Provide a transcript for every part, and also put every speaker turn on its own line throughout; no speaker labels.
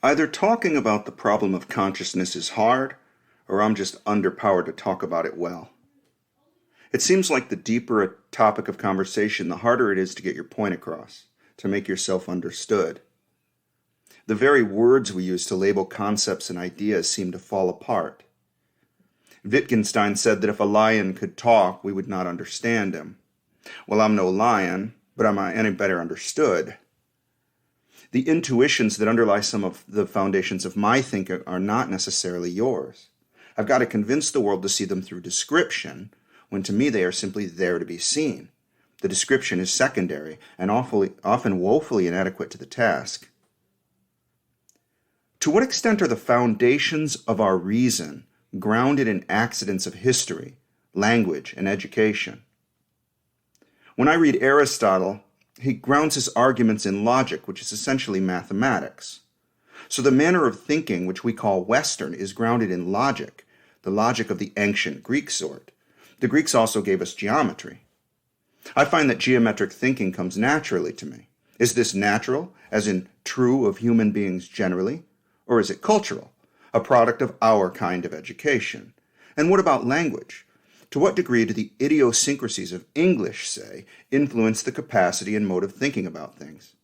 Either talking about the problem of consciousness is hard, or I'm just underpowered to talk about it well. It seems like the deeper a topic of conversation, the harder it is to get your point across, to make yourself understood. The very words we use to label concepts and ideas seem to fall apart. Wittgenstein said that if a lion could talk, we would not understand him. Well, I'm no lion, but am I any better understood? The intuitions that underlie some of the foundations of my thinking are not necessarily yours. I've got to convince the world to see them through description, when to me they are simply there to be seen. The description is secondary and often woefully inadequate to the task. To what extent are the foundations of our reason grounded in accidents of history, language, and education? When I read Aristotle, he grounds his arguments in logic, which is essentially mathematics. So the manner of thinking, which we call Western, is grounded in logic, the logic of the ancient Greek sort. The Greeks also gave us geometry. I find that geometric thinking comes naturally to me. Is this natural, as in true of human beings generally, or is it cultural, a product of our kind of education? And what about language? To what degree do the idiosyncrasies of English, say, influence the capacity and mode of thinking about things?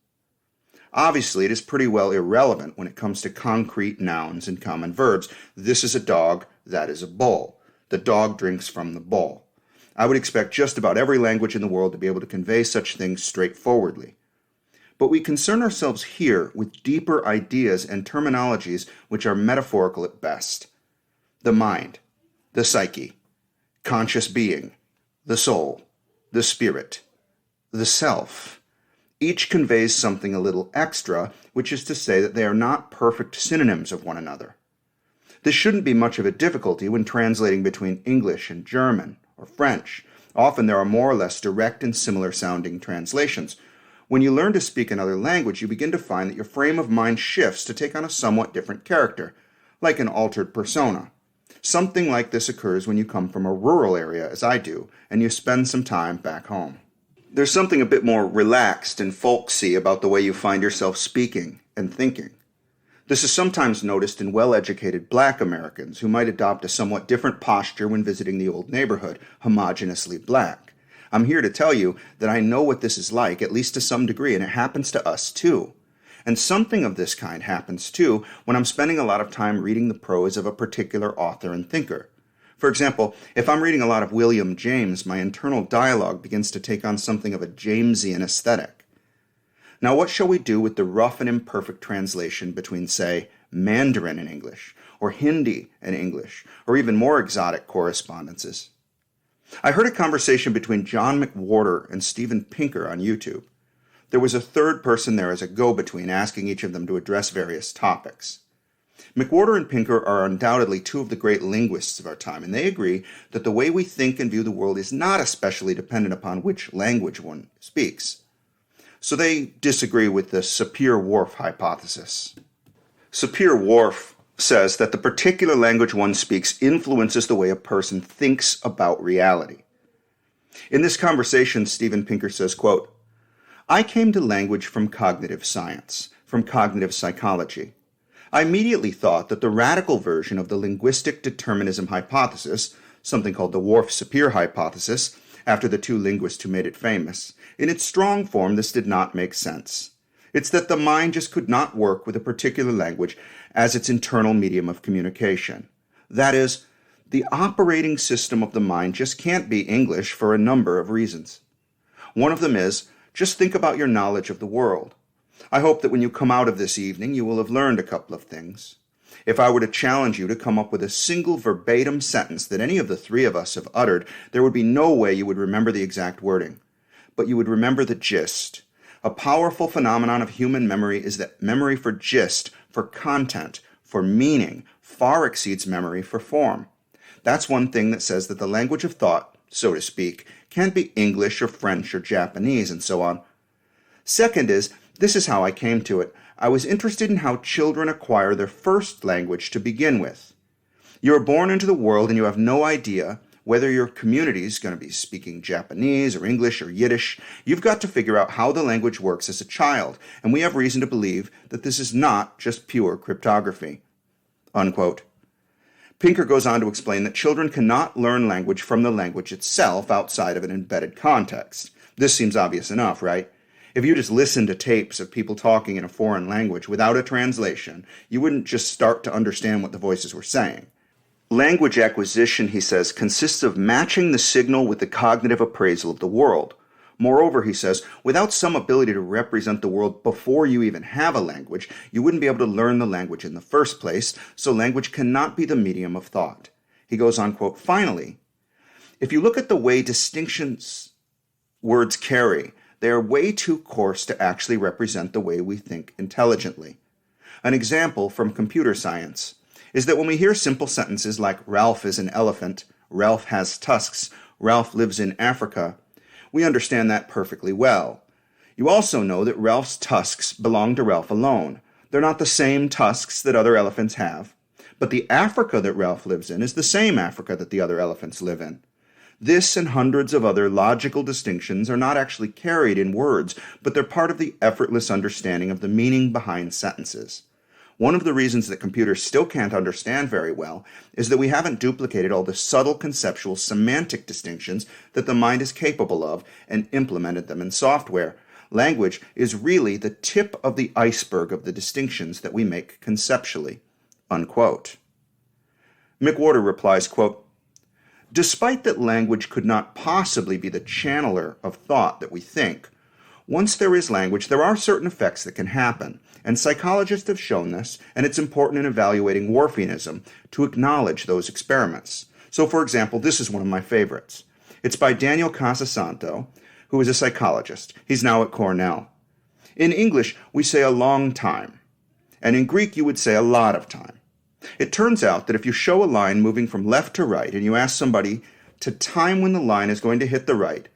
Obviously, it is pretty well irrelevant when it comes to concrete nouns and common verbs. This is a dog, that is a bull. The dog drinks from the bowl. I would expect just about every language in the world to be able to convey such things straightforwardly. But we concern ourselves here with deeper ideas and terminologies which are metaphorical at best. The mind, the psyche, conscious being, the soul, the spirit, the self. Each conveys something a little extra, which is to say that they are not perfect synonyms of one another. This shouldn't be much of a difficulty when translating between English and German or French. Often there are more or less direct and similar sounding translations. When you learn to speak another language, you begin to find that your frame of mind shifts to take on a somewhat different character, like an altered persona. Something like this occurs when you come from a rural area, as I do, and you spend some time back home. There's something a bit more relaxed and folksy about the way you find yourself speaking and thinking. This is sometimes noticed in well-educated black Americans who might adopt a somewhat different posture when visiting the old neighborhood, homogeneously black. I'm here to tell you that I know what this is like, at least to some degree, and it happens to us too. And something of this kind happens too when I'm spending a lot of time reading the prose of a particular author and thinker. For example, if I'm reading a lot of William James, my internal dialogue begins to take on something of a Jamesian aesthetic. Now, what shall we do with the rough and imperfect translation between, say, Mandarin and English, or Hindi and English, or even more exotic correspondences? I heard a conversation between John McWhorter and Steven Pinker on YouTube. There was a third person there as a go-between, asking each of them to address various topics. McWhorter and Pinker are undoubtedly two of the great linguists of our time, and they agree that the way we think and view the world is not especially dependent upon which language one speaks. So they disagree with the Sapir-Whorf hypothesis. Sapir-Whorf says that the particular language one speaks influences the way a person thinks about reality. In this conversation, Steven Pinker says, quote, "I came to language from cognitive science, from cognitive psychology. I immediately thought that the radical version of the linguistic determinism hypothesis, something called the Whorf-Sapir hypothesis, after the two linguists who made it famous, in its strong form this did not make sense. It's that the mind just could not work with a particular language as its internal medium of communication. That is, the operating system of the mind just can't be English for a number of reasons. One of them is, just think about your knowledge of the world. I hope that when you come out of this evening, you will have learned a couple of things. If I were to challenge you to come up with a single verbatim sentence that any of the three of us have uttered, there would be no way you would remember the exact wording. But you would remember the gist. A powerful phenomenon of human memory is that memory for gist, for content, for meaning, far exceeds memory for form. That's one thing that says that the language of thought, so to speak, can't be English or French or Japanese and so on. Second is, this is how I came to it. I was interested in how children acquire their first language to begin with. You are born into the world and you have no idea Whether your community is going to be speaking Japanese or English or Yiddish, you've got to figure out how the language works as a child, and we have reason to believe that this is not just pure cryptography." Unquote. Pinker goes on to explain that children cannot learn language from the language itself outside of an embedded context. This seems obvious enough, right? If you just listen to tapes of people talking in a foreign language without a translation, you wouldn't just start to understand what the voices were saying. Language acquisition, he says, consists of matching the signal with the cognitive appraisal of the world. Moreover, he says, without some ability to represent the world before you even have a language, you wouldn't be able to learn the language in the first place, so language cannot be the medium of thought. He goes on, quote, "Finally, if you look at the way distinctions words carry, they are way too coarse to actually represent the way we think intelligently. An example from computer science is that when we hear simple sentences like Ralph is an elephant, Ralph has tusks, Ralph lives in Africa, we understand that perfectly well. You also know that Ralph's tusks belong to Ralph alone. They're not the same tusks that other elephants have, but the Africa that Ralph lives in is the same Africa that the other elephants live in. This and hundreds of other logical distinctions are not actually carried in words, but they're part of the effortless understanding of the meaning behind sentences. One of the reasons that computers still can't understand very well is that we haven't duplicated all the subtle conceptual semantic distinctions that the mind is capable of and implemented them in software. Language is really the tip of the iceberg of the distinctions that we make conceptually." Unquote. McWhorter replies, quote, "Despite that language could not possibly be the channeler of thought that we think, once there is language, there are certain effects that can happen, and psychologists have shown this, and it's important in evaluating Whorfianism to acknowledge those experiments. So, for example, this is one of my favorites. It's by Daniel Casasanto, who is a psychologist. He's now at Cornell. In English, we say a long time, and in Greek, you would say a lot of time. It turns out that if you show a line moving from left to right, and you ask somebody to time when the line is going to hit the right,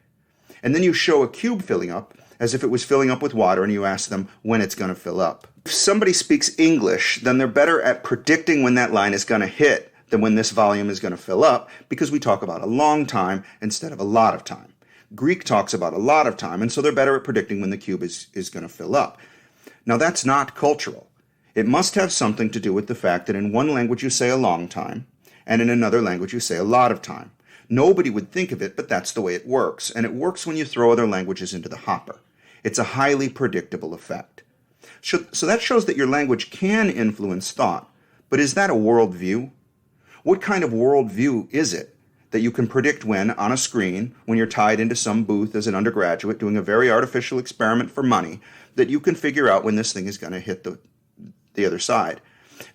and then you show a cube filling up, as if it was filling up with water, and you ask them when it's going to fill up. If somebody speaks English, then they're better at predicting when that line is going to hit than when this volume is going to fill up, because we talk about a long time instead of a lot of time. Greek talks about a lot of time, and so they're better at predicting when the cube is going to fill up. Now, that's not cultural. It must have something to do with the fact that in one language you say a long time, and in another language you say a lot of time. Nobody would think of it, but that's the way it works, and it works when you throw other languages into the hopper. It's a highly predictable effect. So that shows that your language can influence thought, but is that a worldview? What kind of worldview is it that you can predict when, on a screen, when you're tied into some booth as an undergraduate doing a very artificial experiment for money, that you can figure out when this thing is going to hit the other side?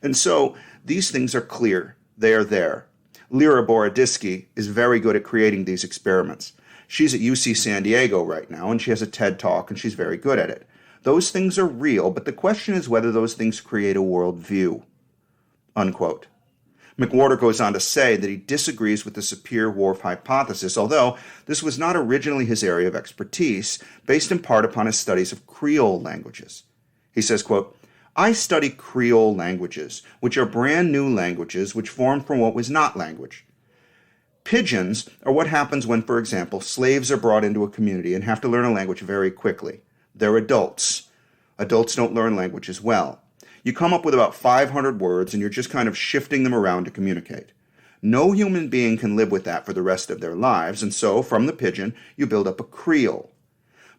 And so these things are clear. They are there. Lyra Boroditsky is very good at creating these experiments. She's at UC San Diego right now, and she has a TED Talk, and she's very good at it. Those things are real, but the question is whether those things create a worldview." Unquote. McWhorter goes on to say that he disagrees with the Sapir-Whorf hypothesis, although this was not originally his area of expertise, based in part upon his studies of Creole languages. He says, quote, "I study Creole languages, which are brand new languages which formed from what was not language. Pidgins are what happens when, for example, slaves are brought into a community and have to learn a language very quickly. They're adults. Adults don't learn languages well. You come up with about 500 words and you're just kind of shifting them around to communicate. No human being can live with that for the rest of their lives, and so, from the pidgin, you build up a Creole.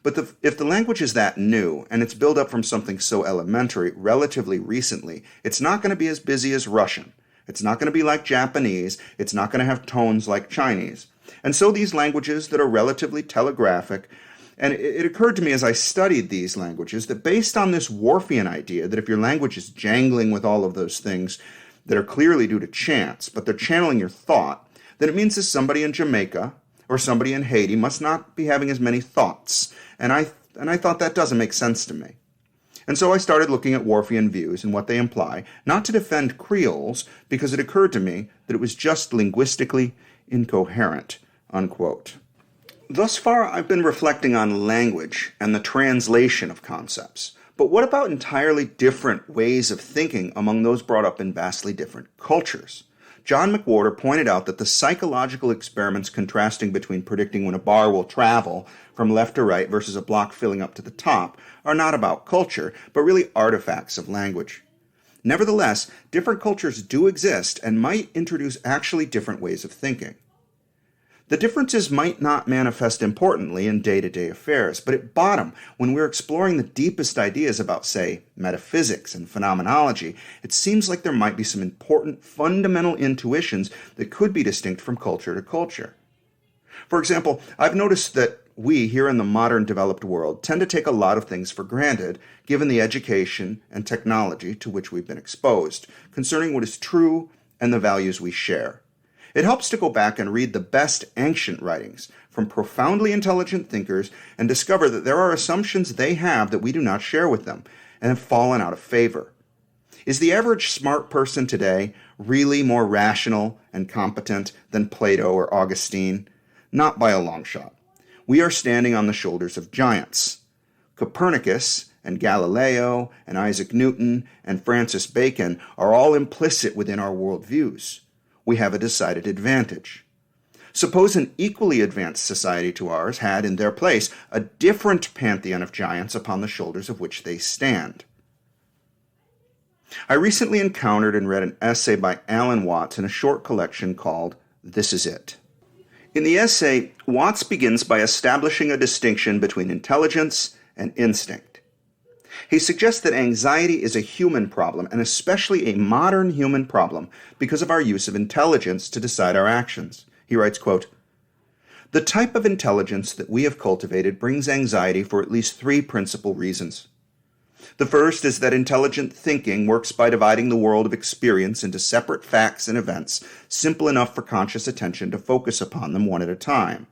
But if the language is that new, and it's built up from something so elementary relatively recently, it's not going to be as busy as Russian. It's not going to be like Japanese. It's not going to have tones like Chinese. And so these languages that are relatively telegraphic, and it occurred to me as I studied these languages that based on this Whorfian idea that if your language is jangling with all of those things that are clearly due to chance, but they're channeling your thought, then it means that somebody in Jamaica or somebody in Haiti must not be having as many thoughts. And I thought that doesn't make sense to me. And so I started looking at Whorfian views and what they imply, not to defend Creoles, because it occurred to me that it was just linguistically incoherent." Unquote. Thus far, I've been reflecting on language and the translation of concepts. But what about entirely different ways of thinking among those brought up in vastly different cultures? John McWhorter pointed out that the psychological experiments contrasting between predicting when a bar will travel from left to right versus a block filling up to the top are not about culture, but really artifacts of language. Nevertheless, different cultures do exist and might introduce actually different ways of thinking. The differences might not manifest importantly in day-to-day affairs, but at bottom, when we're exploring the deepest ideas about, say, metaphysics and phenomenology, it seems like there might be some important fundamental intuitions that could be distinct from culture to culture. For example, I've noticed that we here in the modern developed world tend to take a lot of things for granted, given the education and technology to which we've been exposed, concerning what is true and the values we share. It helps to go back and read the best ancient writings from profoundly intelligent thinkers and discover that there are assumptions they have that we do not share with them and have fallen out of favor. Is the average smart person today really more rational and competent than Plato or Augustine? Not by a long shot. We are standing on the shoulders of giants. Copernicus and Galileo and Isaac Newton and Francis Bacon are all implicit within our worldviews. We have a decided advantage. Suppose an equally advanced society to ours had in their place a different pantheon of giants upon the shoulders of which they stand. I recently encountered and read an essay by Alan Watts in a short collection called This Is It. In the essay, Watts begins by establishing a distinction between intelligence and instinct. He suggests that anxiety is a human problem, and especially a modern human problem, because of our use of intelligence to decide our actions. He writes, quote, "The type of intelligence that we have cultivated brings anxiety for at least three principal reasons. The first is that intelligent thinking works by dividing the world of experience into separate facts and events, simple enough for conscious attention to focus upon them one at a time.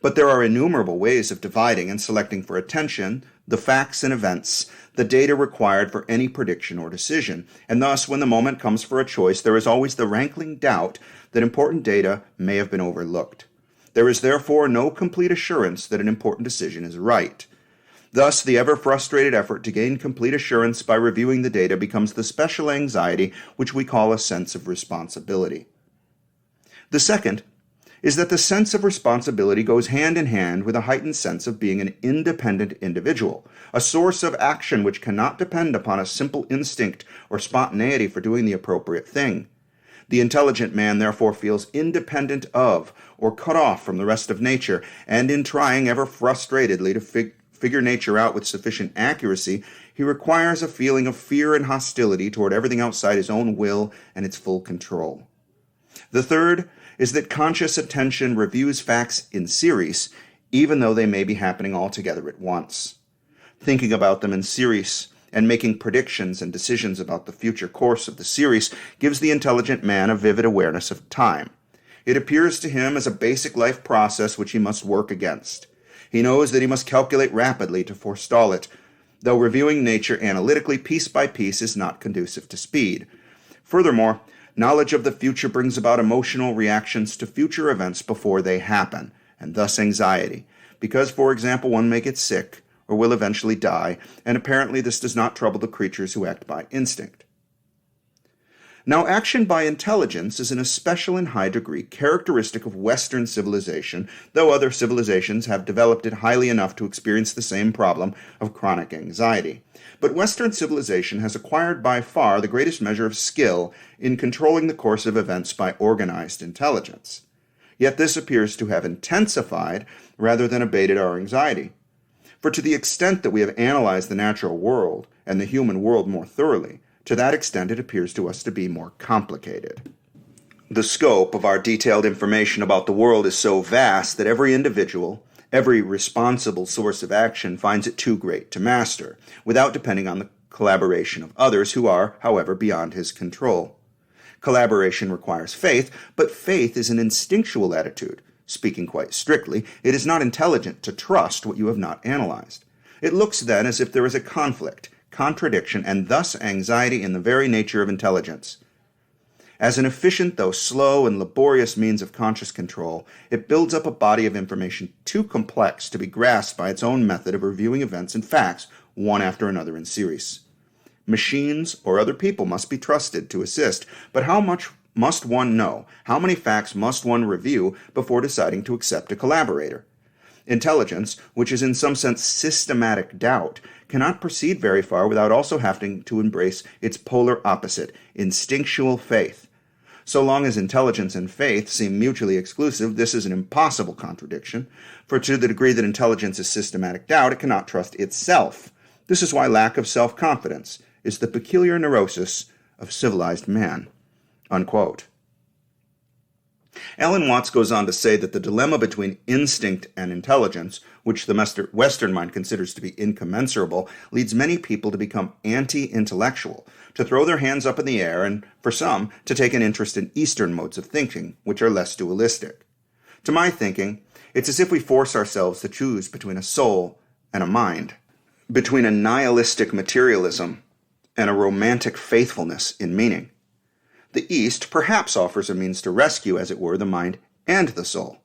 But there are innumerable ways of dividing and selecting for attention the facts and events, the data required for any prediction or decision, and thus when the moment comes for a choice, there is always the rankling doubt that important data may have been overlooked. There is therefore no complete assurance that an important decision is right. Thus, the ever-frustrated effort to gain complete assurance by reviewing the data becomes the special anxiety which we call a sense of responsibility. The second is that the sense of responsibility goes hand in hand with a heightened sense of being an independent individual, a source of action which cannot depend upon a simple instinct or spontaneity for doing the appropriate thing. The intelligent man therefore feels independent of or cut off from the rest of nature, and in trying ever frustratedly to figure nature out with sufficient accuracy, he requires a feeling of fear and hostility toward everything outside his own will and its full control. The third is that conscious attention reviews facts in series, even though they may be happening all together at once. Thinking about them in series and making predictions and decisions about the future course of the series gives the intelligent man a vivid awareness of time. It appears to him as a basic life process which he must work against. He knows that he must calculate rapidly to forestall it, though reviewing nature analytically piece by piece is not conducive to speed. Furthermore, knowledge of the future brings about emotional reactions to future events before they happen, and thus anxiety, because, for example, one may get sick or will eventually die, and apparently this does not trouble the creatures who act by instinct. Now, action by intelligence is in a special and high degree characteristic of Western civilization, though other civilizations have developed it highly enough to experience the same problem of chronic anxiety. But Western civilization has acquired by far the greatest measure of skill in controlling the course of events by organized intelligence. Yet this appears to have intensified rather than abated our anxiety. For to the extent that we have analyzed the natural world and the human world more thoroughly, to that extent it appears to us to be more complicated. The scope of our detailed information about the world is so vast that every individual, every responsible source of action finds it too great to master, without depending on the collaboration of others who are, however, beyond his control. Collaboration requires faith, but faith is an instinctual attitude. Speaking quite strictly, it is not intelligent to trust what you have not analyzed. It looks then as if there is a conflict, contradiction, and thus anxiety in the very nature of intelligence. As an efficient though slow and laborious means of conscious control, it builds up a body of information too complex to be grasped by its own method of reviewing events and facts one after another in series. Machines or other people must be trusted to assist, but how much must one know? How many facts must one review before deciding to accept a collaborator? Intelligence, which is in some sense systematic doubt, cannot proceed very far without also having to embrace its polar opposite, instinctual faith. So long as intelligence and faith seem mutually exclusive, this is an impossible contradiction, for to the degree that intelligence is systematic doubt, it cannot trust itself. This is why lack of self-confidence is the peculiar neurosis of civilized man." Unquote. Alan Watts goes on to say that the dilemma between instinct and intelligence, which the Western mind considers to be incommensurable, leads many people to become anti-intellectual, to throw their hands up in the air, and, for some, to take an interest in Eastern modes of thinking, which are less dualistic. To my thinking, it's as if we force ourselves to choose between a soul and a mind, between a nihilistic materialism and a romantic faithfulness in meaning. The East perhaps offers a means to rescue, as it were, the mind and the soul.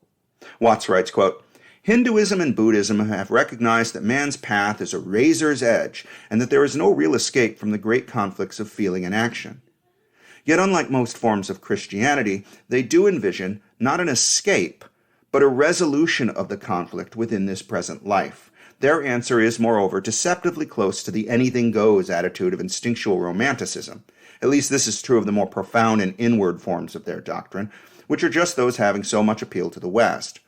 Watts writes, quote, "Hinduism and Buddhism have recognized that man's path is a razor's edge and that there is no real escape from the great conflicts of feeling and action. Yet unlike most forms of Christianity, they do envision not an escape, but a resolution of the conflict within this present life. Their answer is, moreover, deceptively close to the anything-goes attitude of instinctual romanticism. At least this is true of the more profound and inward forms of their doctrine, which are just those having so much appeal to the West.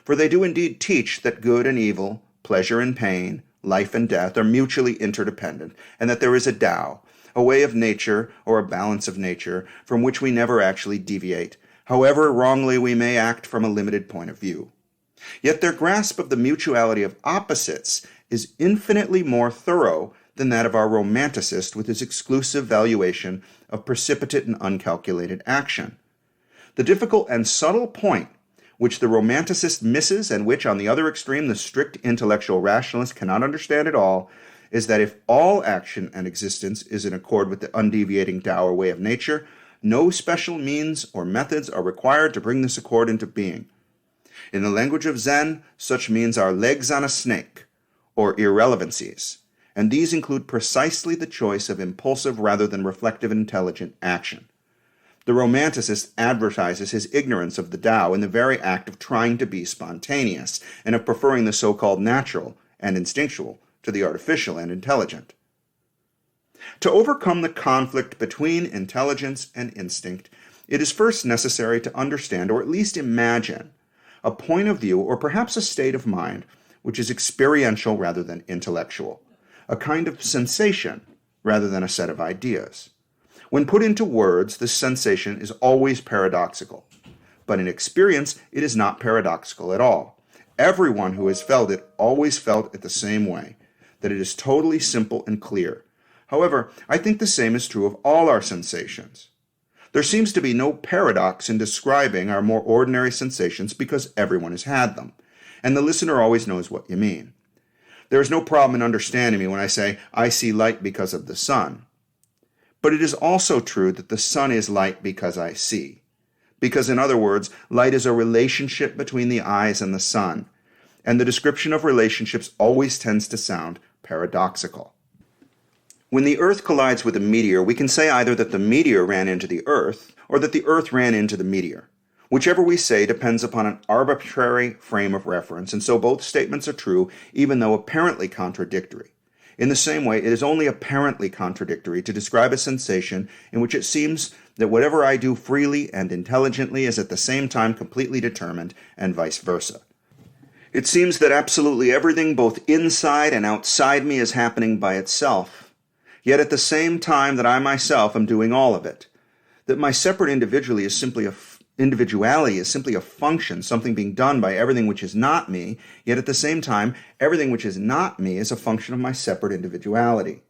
For they do indeed teach that good and evil, pleasure and pain, life and death are mutually interdependent, and that there is a Tao, a way of nature or a balance of nature, from which we never actually deviate, however wrongly we may act from a limited point of view. Yet their grasp of the mutuality of opposites is infinitely more thorough than that of our romanticist with his exclusive valuation of precipitate and uncalculated action. The difficult and subtle point which the romanticist misses and which, on the other extreme, the strict intellectual rationalist cannot understand at all, is that if all action and existence is in accord with the undeviating Tao or way of nature, no special means or methods are required to bring this accord into being. In the language of Zen, such means are legs on a snake, or irrelevancies, and these include precisely the choice of impulsive rather than reflective and intelligent action. The romanticist advertises his ignorance of the Tao in the very act of trying to be spontaneous, and of preferring the so-called natural and instinctual to the artificial and intelligent. To overcome the conflict between intelligence and instinct, it is first necessary to understand, or at least imagine, a point of view, or perhaps a state of mind, which is experiential rather than intellectual, a kind of sensation rather than a set of ideas. When put into words, this sensation is always paradoxical, but in experience, it is not paradoxical at all. Everyone who has felt it always felt it the same way, that it is totally simple and clear. However, I think the same is true of all our sensations. There seems to be no paradox in describing our more ordinary sensations because everyone has had them, and the listener always knows what you mean. There is no problem in understanding me when I say, I see light because of the sun. But it is also true that the sun is light because I see. Because, in other words, light is a relationship between the eyes and the sun, and the description of relationships always tends to sound paradoxical. When the Earth collides with a meteor, we can say either that the meteor ran into the Earth, or that the Earth ran into the meteor. Whichever we say depends upon an arbitrary frame of reference, and so both statements are true, even though apparently contradictory. In the same way, it is only apparently contradictory to describe a sensation in which it seems that whatever I do freely and intelligently is at the same time completely determined, and vice versa. It seems that absolutely everything both inside and outside me is happening by itself, yet at the same time that I myself am doing all of it. That my separate individuality is simply a function, something being done by everything which is not me, yet at the same time, everything which is not me is a function of my separate individuality.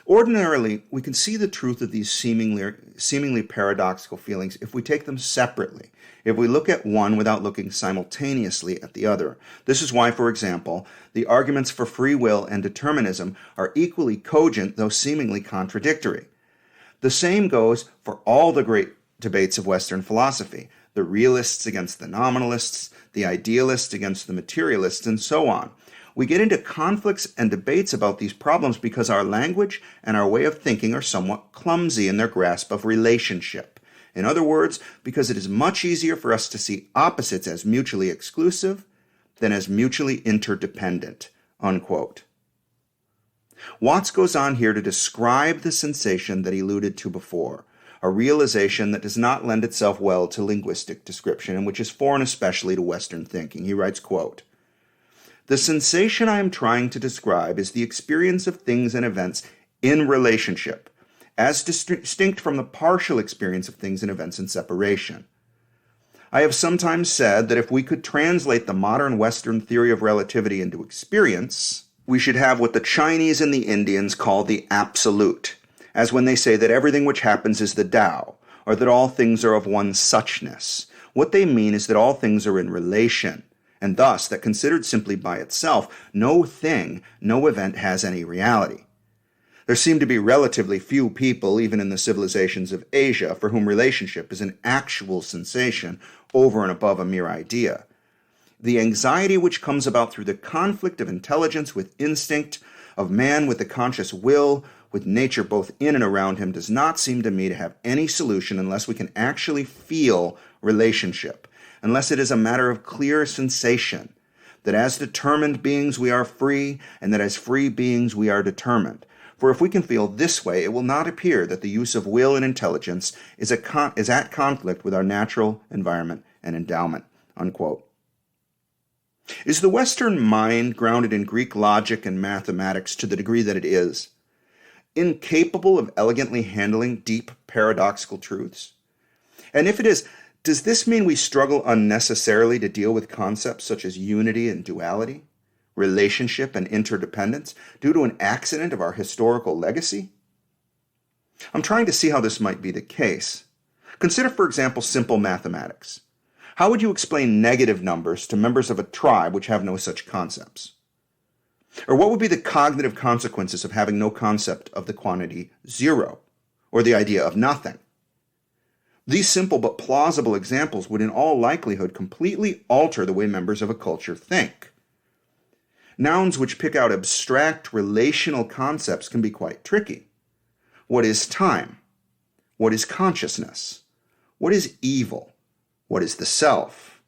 Ordinarily, we can see the truth of these seemingly paradoxical feelings if we take them separately, if we look at one without looking simultaneously at the other. This is why, for example, the arguments for free will and determinism are equally cogent, though seemingly contradictory. The same goes for all the great debates of Western philosophy, the realists against the nominalists, the idealists against the materialists, and so on. We get into conflicts and debates about these problems because our language and our way of thinking are somewhat clumsy in their grasp of relationship, In other words, because it is much easier for us to see opposites as mutually exclusive than as mutually interdependent, unquote. Watts goes on here to describe the sensation that he alluded to before, a realization that does not lend itself well to linguistic description and which is foreign especially to Western thinking. He writes, quote, "The sensation I am trying to describe is the experience of things and events in relationship, as distinct from the partial experience of things and events in separation. I have sometimes said that if we could translate the modern Western theory of relativity into experience, we should have what the Chinese and the Indians call the absolute, as when they say that everything which happens is the Tao, or that all things are of one suchness. What they mean is that all things are in relation, and thus that considered simply by itself, no thing, no event has any reality. There seem to be relatively few people, even in the civilizations of Asia, for whom relationship is an actual sensation over and above a mere idea. The anxiety which comes about through the conflict of intelligence with instinct, of man with the conscious will, with nature both in and around him, does not seem to me to have any solution unless we can actually feel relationship, unless it is a matter of clear sensation, that as determined beings we are free, and that as free beings we are determined. For if we can feel this way, it will not appear that the use of will and intelligence is at conflict with our natural environment and endowment," unquote. Is the Western mind, grounded in Greek logic and mathematics to the degree that it is, incapable of elegantly handling deep paradoxical truths? And if it is, does this mean we struggle unnecessarily to deal with concepts such as unity and duality, relationship and interdependence, due to an accident of our historical legacy? I'm trying to see how this might be the case. Consider, for example, simple mathematics. How would you explain negative numbers to members of a tribe which have no such concepts? Or what would be the cognitive consequences of having no concept of the quantity zero, or the idea of nothing? These simple but plausible examples would in all likelihood completely alter the way members of a culture think. Nouns which pick out abstract relational concepts can be quite tricky. What is time? What is consciousness? What is evil? What is the self?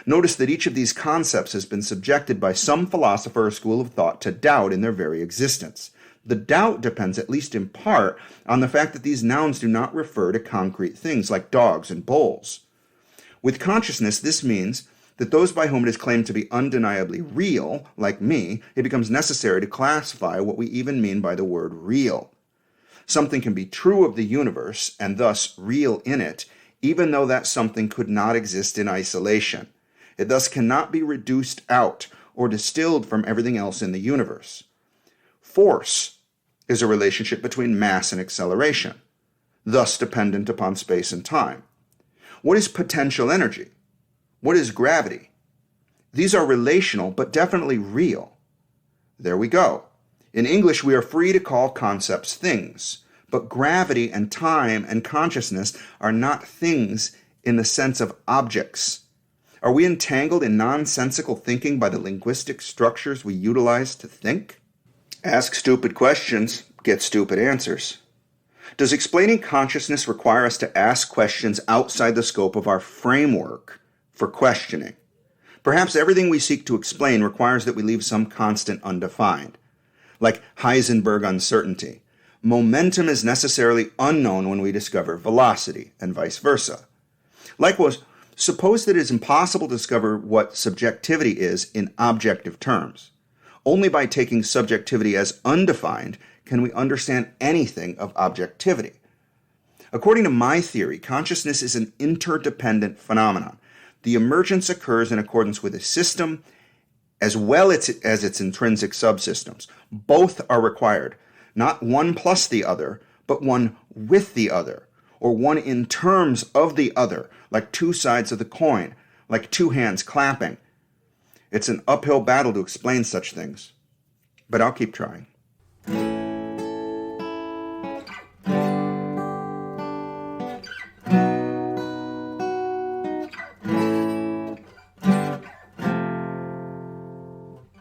Notice that each of these concepts has been subjected by some philosopher or school of thought to doubt in their very existence. The doubt depends, at least in part, on the fact that these nouns do not refer to concrete things like dogs and bowls. With consciousness, this means that those by whom it is claimed to be undeniably real, like me, it becomes necessary to classify what we even mean by the word real. Something can be true of the universe, and thus real in it, even though that something could not exist in isolation. It thus cannot be reduced out or distilled from everything else in the universe. Force is a relationship between mass and acceleration, thus dependent upon space and time. What is potential energy? What is gravity? These are relational, but definitely real. There we go. In English, we are free to call concepts things, but gravity and time and consciousness are not things in the sense of objects. Are we entangled in nonsensical thinking by the linguistic structures we utilize to think? Ask stupid questions, get stupid answers. Does explaining consciousness require us to ask questions outside the scope of our framework for questioning? Perhaps everything we seek to explain requires that we leave some constant undefined, like Heisenberg uncertainty. Momentum is necessarily unknown when we discover velocity, and vice versa. Likewise, suppose that it is impossible to discover what subjectivity is in objective terms. Only by taking subjectivity as undefined can we understand anything of objectivity. According to my theory, consciousness is an interdependent phenomenon. The emergence occurs in accordance with a system as well as its intrinsic subsystems. Both are required, not one plus the other, but one with the other, or one in terms of the other, like two sides of the coin, like two hands clapping. It's an uphill battle to explain such things, but I'll keep trying.